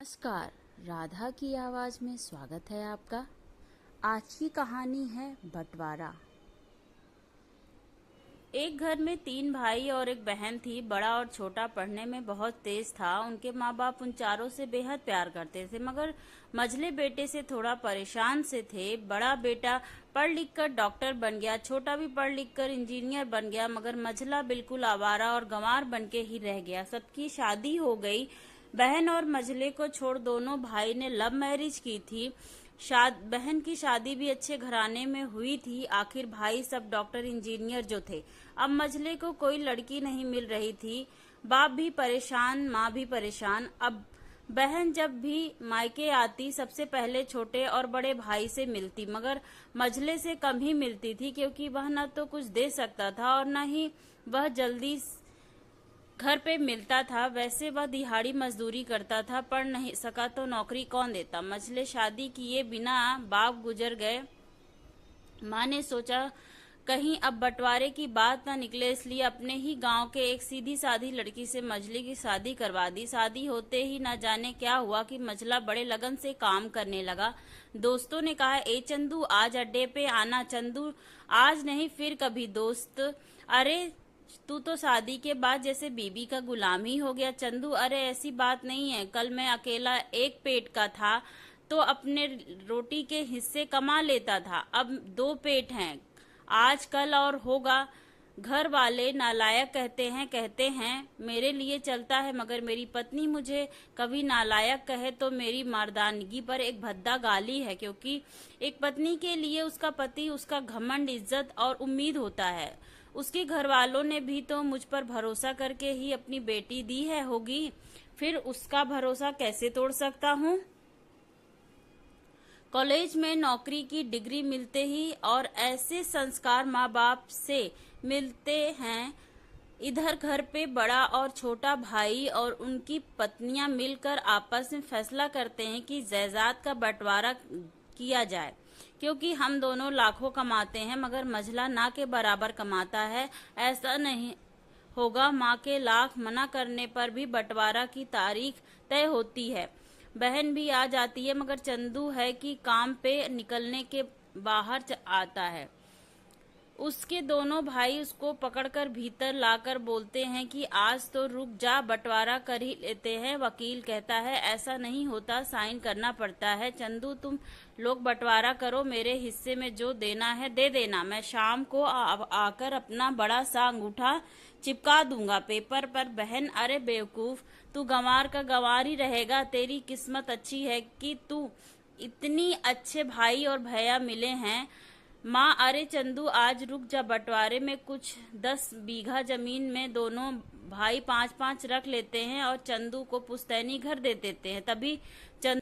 नमस्कार, राधा की आवाज में स्वागत है आपका। आज की कहानी है बंटवारा। एक घर में 3 भाई और एक बहन थी। बड़ा और छोटा पढ़ने में बहुत तेज था। उनके माँ बाप उन चारों से बेहद प्यार करते थे, मगर मझले बेटे से थोड़ा परेशान से थे। बड़ा बेटा पढ़ लिख कर डॉक्टर बन गया, छोटा भी पढ़ लिख कर इंजीनियर बन गया, मगर मझला बिल्कुल आवारा और गंवार बन के ही रह गया। सबकी शादी हो गई। बहन और मझले को छोड़ दोनों भाई ने लव मैरिज की थी। बहन की शादी भी अच्छे घराने में हुई थी। आखिर भाई सब डॉक्टर इंजीनियर जो थे। अब मझले को कोई लड़की नहीं मिल रही थी। बाप भी परेशान, माँ भी परेशान। अब बहन जब भी मायके आती सबसे पहले छोटे और बड़े भाई से मिलती, मगर मझले से कम ही मिलती थी, क्योंकि वह न तो कुछ दे सकता था और न ही वह जल्दी घर पे मिलता था। वैसे वह दिहाड़ी मजदूरी करता था, पढ़ नहीं सका तो नौकरी कौन देता। मझले शादी किए बिना बाप गुजर गए। माँ ने सोचा कहीं अब बंटवारे की बात ना निकले, इसलिए अपने ही गांव के एक सीधी सादी लड़की से मझले की शादी करवा दी। शादी होते ही न जाने क्या हुआ कि मझला बड़े लगन से काम करने लगा। दोस्तों ने कहा, ए चंदू आज अड्डे पे आना। चंदू, आज नहीं फिर कभी दोस्त। अरे तू तो शादी के बाद जैसे बीबी का गुलाम ही हो गया। चंदू, अरे ऐसी बात नहीं है। कल मैं अकेला एक पेट का था तो अपने रोटी के हिस्से कमा लेता था, अब 2 पेट हैं। आज कल और होगा। घर वाले नालायक कहते हैं मेरे लिए चलता है, मगर मेरी पत्नी मुझे कभी नालायक कहे तो मेरी मर्दानगी पर एक भद्दा गाली है, क्योंकि एक पत्नी के लिए उसका पति उसका घमंड, इज्जत और उम्मीद होता है। उसके घर वालों ने भी तो मुझ पर भरोसा करके ही अपनी बेटी दी है होगी, फिर उसका भरोसा कैसे तोड़ सकता हूँ। कॉलेज में नौकरी की डिग्री मिलते ही और ऐसे संस्कार माँ बाप से मिलते हैं। इधर घर पे बड़ा और छोटा भाई और उनकी पत्नियां मिलकर आपस में फैसला करते हैं कि जायदाद का बंटवारा किया जाए, क्योंकि हम दोनों लाखों कमाते हैं, मगर मझला ना के बराबर कमाता है। ऐसा नहीं होगा। माँ के लाख मना करने पर भी बंटवारा की तारीख तय होती है। बहन भी आ जाती है, मगर चंदू है कि काम पे निकलने के बाहर आता है। उसके दोनों भाई उसको पकड़कर भीतर लाकर बोलते हैं कि आज तो रुक जा, बंटवारा कर ही लेते हैं। वकील कहता है, ऐसा नहीं होता, साइन करना पड़ता है। चंदू, तुम लोग बंटवारा करो, मेरे हिस्से में जो देना है दे देना। मैं शाम को आकर अपना बड़ा सा अंगूठा चिपका दूंगा पेपर पर। बहन, अरे बेवकूफ, तू गंवार का गंवार ही रहेगा। तेरी किस्मत अच्छी है कि तू इतनी अच्छे भाई और भैया मिले हैं। माँ, अरे चंदू आज रुक जा, बंटवारे में कुछ 10 बीघा जमीन में दोनों भाई 5-5 रख लेते हैं और चंदू को पुश्तैनी घर दे देते हैं। तभी चंदू